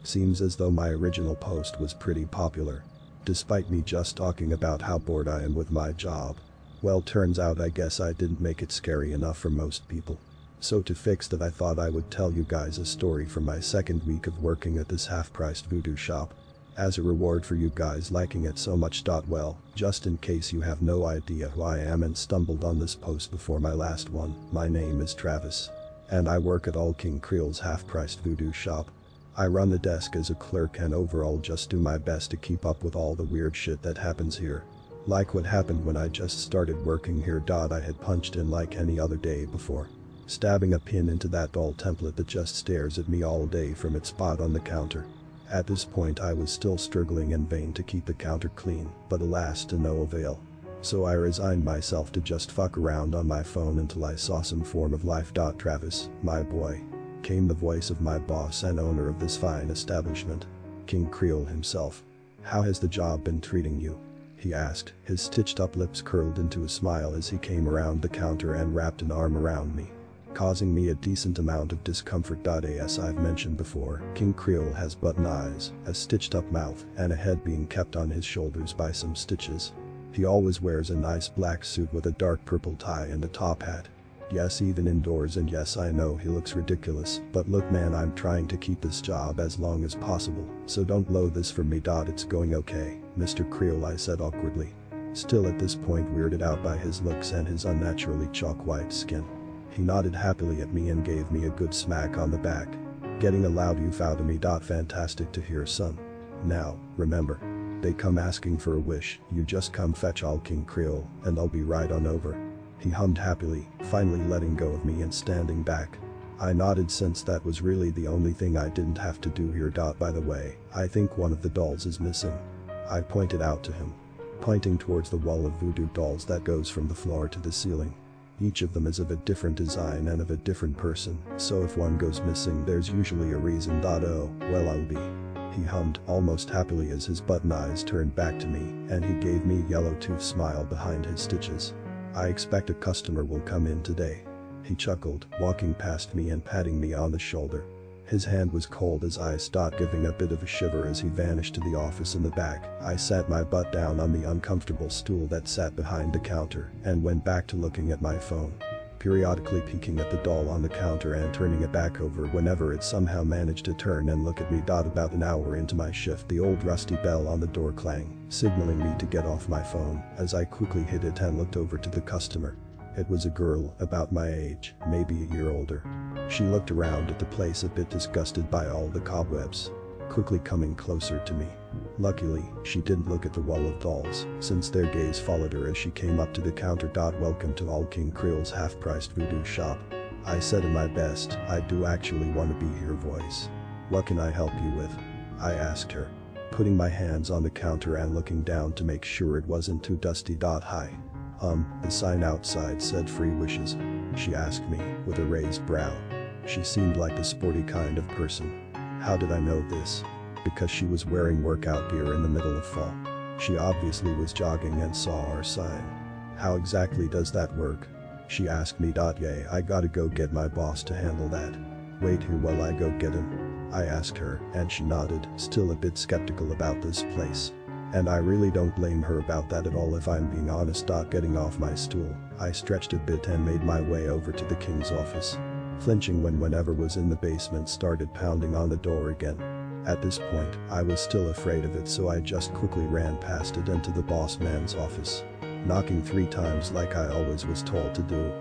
Seems as though my original post was pretty popular. Despite me just talking about how bored I am with my job. Well, turns out I guess I didn't make it scary enough for most people. So to fix that, I thought I would tell you guys a story from my second week of working at this half-priced voodoo shop. As a reward for you guys liking it so much. Well, just in case you have no idea who I am and stumbled on this post before my last one, my name is Travis. And I work at All King Creel's half-priced voodoo shop. I run the desk as a clerk and overall just do my best to keep up with all the weird shit that happens here. Like what happened when I just started working here. I had punched in like any other day before. Stabbing a pin into that doll template that just stares at me all day from its spot on the counter. At this point I was still struggling in vain to keep the counter clean, but alas, to no avail. So I resigned myself to just fuck around on my phone until I saw some form of life. Travis, my boy. Came the voice of my boss and owner of this fine establishment. King Creel himself. How has the job been treating you? He asked, his stitched up lips curled into a smile as he came around the counter and wrapped an arm around me. Causing me a decent amount of discomfort. As I've mentioned before, King Creel has button eyes, a stitched up mouth, and a head being kept on his shoulders by some stitches. He always wears a nice black suit with a dark purple tie and a top hat. Yes, even indoors, and yes, I know he looks ridiculous, but look man, I'm trying to keep this job as long as possible, so don't blow this for me. It's going okay, Mr. Creel, I said awkwardly. Still at this point weirded out by his looks and his unnaturally chalk white skin. He nodded happily at me and gave me a good smack on the back. Getting a loud "you've out of me." Fantastic to hear, son. Now, remember. They come asking for a wish, you just come fetch All King Creel, and I'll be right on over. He hummed happily, finally letting go of me and standing back. I nodded since that was really the only thing I didn't have to do here. By the way, I think one of the dolls is missing. I pointed out to him. Pointing towards the wall of voodoo dolls that goes from the floor to the ceiling. Each of them is of a different design and of a different person, so if one goes missing there's usually a reason. Oh, well I'll be. He hummed almost happily as his button eyes turned back to me and he gave me a yellow tooth smile behind his stitches. I expect a customer will come in today. He chuckled, walking past me and patting me on the shoulder. His hand was cold as ice. Giving a bit of a shiver as he vanished to the office in the back. I sat my butt down on the uncomfortable stool that sat behind the counter and went back to looking at my phone. Periodically peeking at the doll on the counter and turning it back over whenever it somehow managed to turn and look at me. About an hour into my shift, the old rusty bell on the door clanged, signaling me to get off my phone as I quickly hit it and looked over to the customer. It was a girl, about my age, maybe a year older. She looked around at the place a bit disgusted by all the cobwebs. Quickly coming closer to me. Luckily, she didn't look at the wall of dolls, since their gaze followed her as she came up to the counter. Welcome to All King Creel's half-priced voodoo shop. I said in my best, I do actually want to be here voice. What can I help you with? I asked her. Putting my hands on the counter and looking down to make sure it wasn't too dusty. Hi. The sign outside said free wishes. She asked me, with a raised brow. She seemed like the sporty kind of person. How did I know this? Because she was wearing workout gear in the middle of fall. She obviously was jogging and saw our sign. How exactly does that work? She asked me. Yeah, I gotta go get my boss to handle that. Wait here while I go get him. I asked her, and she nodded, still a bit skeptical about this place. And I really don't blame her about that at all if I'm being honest. Getting off my stool, I stretched a bit and made my way over to the king's office. Flinching when whatever was in the basement started pounding on the door again. At this point, I was still afraid of it, so I just quickly ran past it into the boss man's office. Knocking 3 times like I always was told to do.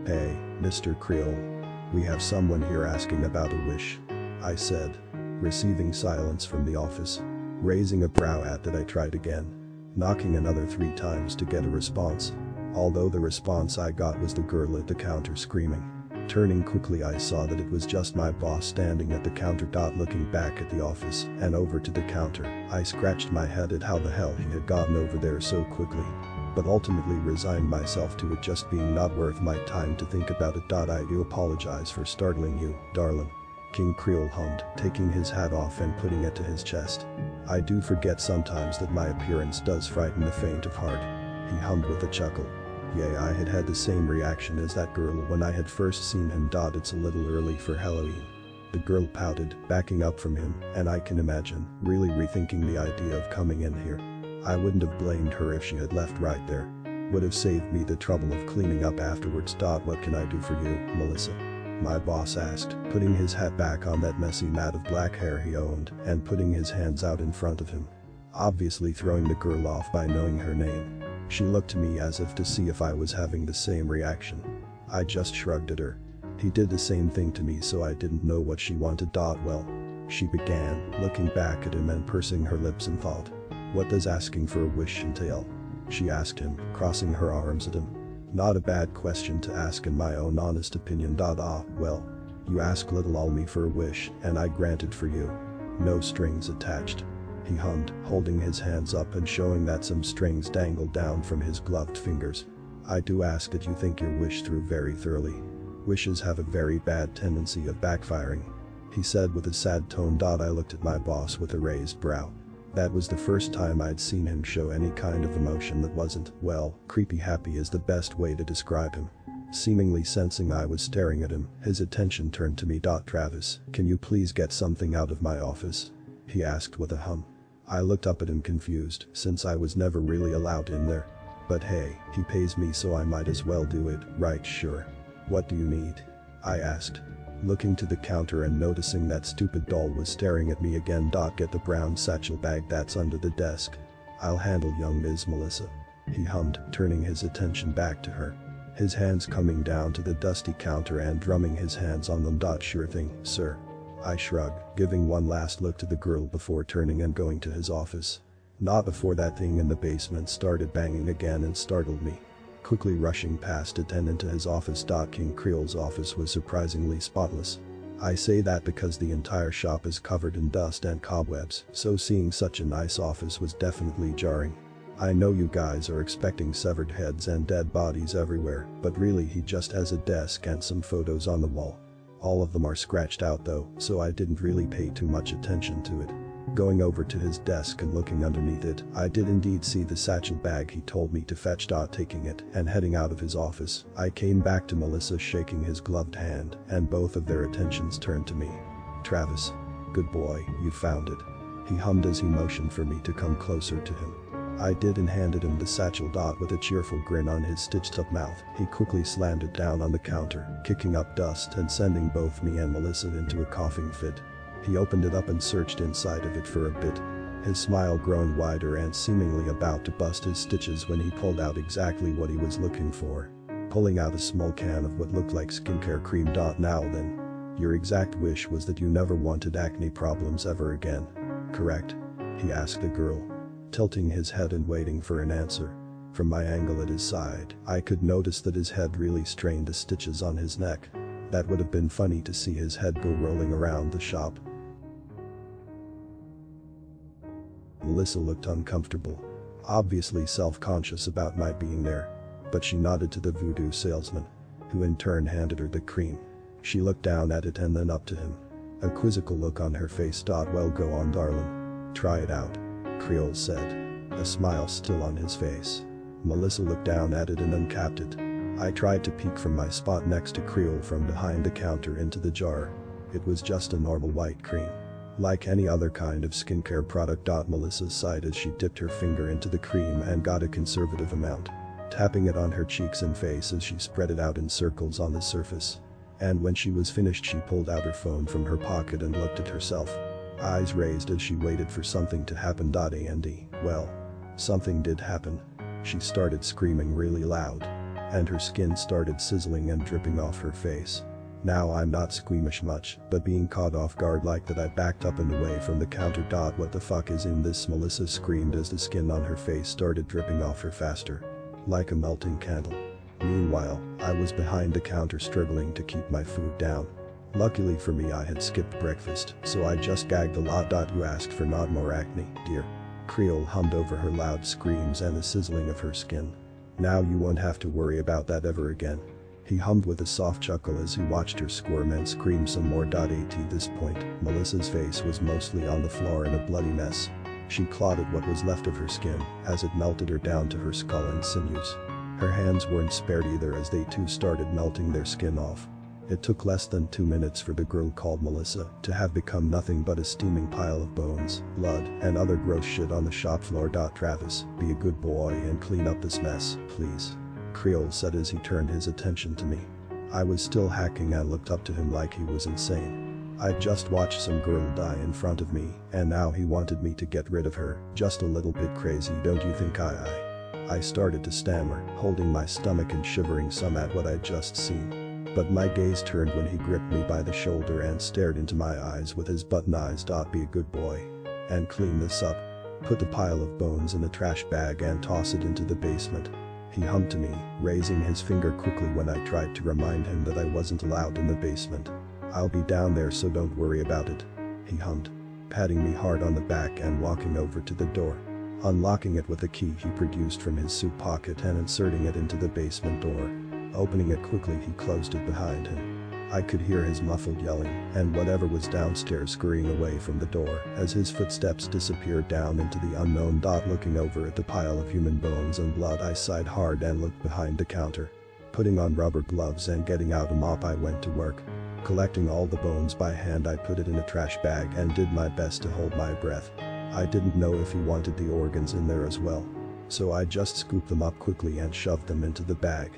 Hey, Mr. Creel. We have someone here asking about a wish. I said. Receiving silence from the office. Raising a brow at that, I tried again. Knocking another 3 times to get a response. Although the response I got was the girl at the counter screaming. Turning quickly, I saw that it was just my boss standing at the counter. Looking back at the office and over to the counter, I scratched my head at how the hell he had gotten over there so quickly. But ultimately resigned myself to it just being not worth my time to think about it. I do apologize for startling you, darling. King Creel hummed, taking his hat off and putting it to his chest. I do forget sometimes that my appearance does frighten the faint of heart. He hummed with a chuckle. Yeah, I had had the same reaction as that girl when I had first seen him. It's a little early for Halloween. The girl pouted, backing up from him, and I can imagine, really rethinking the idea of coming in here. I wouldn't have blamed her if she had left right there. Would have saved me the trouble of cleaning up afterwards. What can I do for you, Melissa? My boss asked, putting his hat back on that messy mat of black hair he owned and putting his hands out in front of him. Obviously throwing the girl off by knowing her name. She looked to me as if to see if I was having the same reaction. I just shrugged at her. He did the same thing to me, so I didn't know what she wanted. Well, she began, looking back at him and pursing her lips in thought. What does asking for a wish entail? She asked him, crossing her arms at him. Not a bad question to ask in my own honest opinion. Well, you ask little all me for a wish, and I grant it for you. No strings attached. He hummed, holding his hands up and showing that some strings dangled down from his gloved fingers. I do ask that you think your wish through very thoroughly. Wishes have a very bad tendency of backfiring, he said with a sad tone. I looked at my boss with a raised brow. That was the first time I'd seen him show any kind of emotion that wasn't, well, creepy happy is the best way to describe him. Seemingly sensing I was staring at him, his attention turned to me. Travis, can you please get something out of my office? He asked with a hum. I looked up at him confused, since I was never really allowed in there. But hey, he pays me, so I might as well do it, right? Sure. What do you need? I asked, looking to the counter and noticing that stupid doll was staring at me again. Get the brown satchel bag that's under the desk. I'll handle young Ms. Melissa. He hummed, turning his attention back to her. His hands coming down to the dusty counter and drumming his hands on them. Sure thing, sir. I shrugged, giving one last look to the girl before turning and going to his office. Not before that thing in the basement started banging again and startled me. Quickly rushing past it and into his office. King Creole's office was surprisingly spotless. I say that because the entire shop is covered in dust and cobwebs, so seeing such a nice office was definitely jarring. I know you guys are expecting severed heads and dead bodies everywhere, but really he just has a desk and some photos on the wall. All of them are scratched out though, so I didn't really pay too much attention to it. Going over to his desk and looking underneath it, I did indeed see the satchel bag he told me to fetch. Taking it and heading out of his office, I came back to Melissa shaking his gloved hand, and both of their attentions turned to me. Travis. Good boy, you found it. He hummed as he motioned for me to come closer to him. I did and handed him the satchel. With a cheerful grin on his stitched-up mouth, he quickly slammed it down on the counter, kicking up dust and sending both me and Melissa into a coughing fit. He opened it up and searched inside of it for a bit, his smile growing wider and seemingly about to bust his stitches when he pulled out exactly what he was looking for. Pulling out a small can of what looked like skincare cream. Now then, your exact wish was that you never wanted acne problems ever again, correct? He asked the girl, tilting his head and waiting for an answer. From my angle at his side, I could notice that his head really strained the stitches on his neck. That would have been funny to see his head go rolling around the shop. Melissa looked uncomfortable, obviously self-conscious about my being there, but she nodded to the Voodoo salesman, who in turn handed her the cream. She looked down at it and then up to him, a quizzical look on her face. Well, go on darling. Try it out, Creole said, a smile still on his face. Melissa looked down at it and uncapped it. I tried to peek from my spot next to Creole from behind the counter into the jar. It was just a normal white cream, like any other kind of skincare product. Melissa sighed as she dipped her finger into the cream and got a conservative amount, tapping it on her cheeks and face as she spread it out in circles on the surface. And when she was finished, she pulled out her phone from her pocket and looked at herself, eyes raised as she waited for something to happen. Well, something did happen. She started screaming really loud, and her skin started sizzling and dripping off her face. Now I'm not squeamish much, but being caught off guard like that, I backed up and away from the counter. What the fuck is in this? Melissa screamed as the skin on her face started dripping off her faster, like a melting candle. Meanwhile, I was behind the counter struggling to keep my food down. Luckily for me, I had skipped breakfast, so I just gagged a lot. You asked for not more acne, dear. Creole hummed over her loud screams and the sizzling of her skin. Now you won't have to worry about that ever again. He hummed with a soft chuckle as he watched her squirm and scream some more. At this point, Melissa's face was mostly on the floor in a bloody mess. She clawed at what was left of her skin as it melted her down to her skull and sinews. Her hands weren't spared either as they too started melting their skin off. It took less than 2 minutes for the girl called Melissa to have become nothing but a steaming pile of bones, blood, and other gross shit on the shop floor. Travis, be a good boy and clean up this mess, please. Creole said as he turned his attention to me. I was still hacking and looked up to him like he was insane. I'd just watched some girl die in front of me, and now he wanted me to get rid of her. Just a little bit crazy, don't you think? I started to stammer, holding my stomach and shivering some at what I'd just seen. But my gaze turned when he gripped me by the shoulder and stared into my eyes with his button eyes. Be a good boy. And clean this up. Put the pile of bones in the trash bag and toss it into the basement. He hummed to me, raising his finger quickly when I tried to remind him that I wasn't allowed in the basement. I'll be down there, so don't worry about it. He hummed, patting me hard on the back and walking over to the door. Unlocking it with a key he produced from his suit pocket and inserting it into the basement door. Opening it quickly, he closed it behind him. I could hear his muffled yelling and whatever was downstairs scurrying away from the door as his footsteps disappeared down into the unknown. Looking over at the pile of human bones and blood, I sighed hard and looked behind the counter. Putting on rubber gloves and getting out a mop, I went to work. Collecting all the bones by hand, I put it in a trash bag and did my best to hold my breath. I didn't know if he wanted the organs in there as well, so I just scooped them up quickly and shoved them into the bag,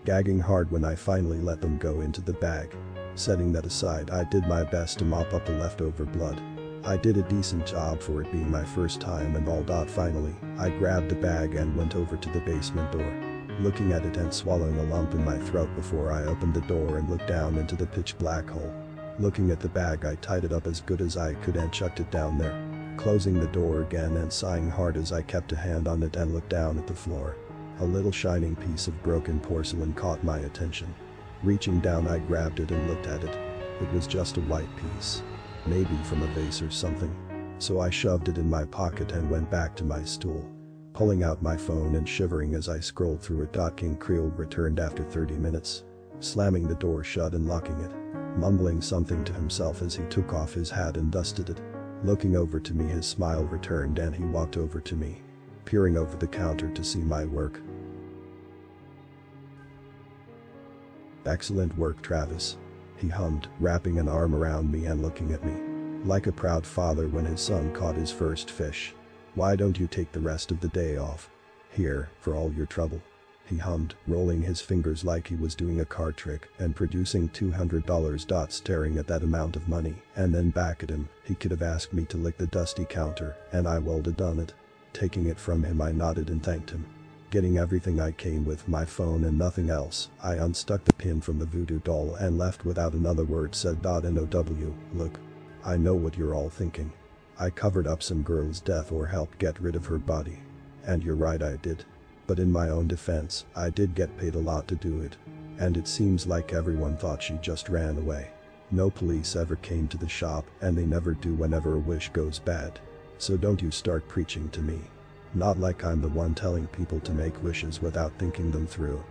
gagging hard when I finally let them go into the bag. Setting that aside, I did my best to mop up the leftover blood. I did a decent job for it being my first time and all. Finally, I grabbed the bag and went over to the basement door, looking at it and swallowing a lump in my throat before I opened the door and looked down into the pitch black hole. Looking at the bag, I tied it up as good as I could and chucked it down there, closing the door again and sighing hard as I kept a hand on it and looked down at the floor. A little shining piece of broken porcelain caught my attention. Reaching down, I grabbed it and looked at it. It was just a white piece, maybe from a vase or something. So I shoved it in my pocket and went back to my stool, pulling out my phone and shivering as I scrolled through it. King Creole returned after 30 minutes, slamming the door shut and locking it, mumbling something to himself as he took off his hat and dusted it. Looking over to me, his smile returned and he walked over to me, peering over the counter to see my work. "Excellent work, Travis," he hummed, wrapping an arm around me and looking at me like a proud father when his son caught his first fish. "Why don't you take the rest of the day off? Here, for all your trouble," he hummed, rolling his fingers like he was doing a card trick and producing $200. Staring at that amount of money and then back at him, he could have asked me to lick the dusty counter and I would have done it. Taking it from him, I nodded and thanked him. Getting everything I came with, my phone and nothing else, I unstuck the pin from the voodoo doll and left without another word said. "NOW, look, I know what you're all thinking. I covered up some girl's death or helped get rid of her body. And you're right, I did. But in my own defense, I did get paid a lot to do it. And it seems like everyone thought she just ran away. No police ever came to the shop and they never do whenever a wish goes bad. So don't you start preaching to me. Not like I'm the one telling people to make wishes without thinking them through.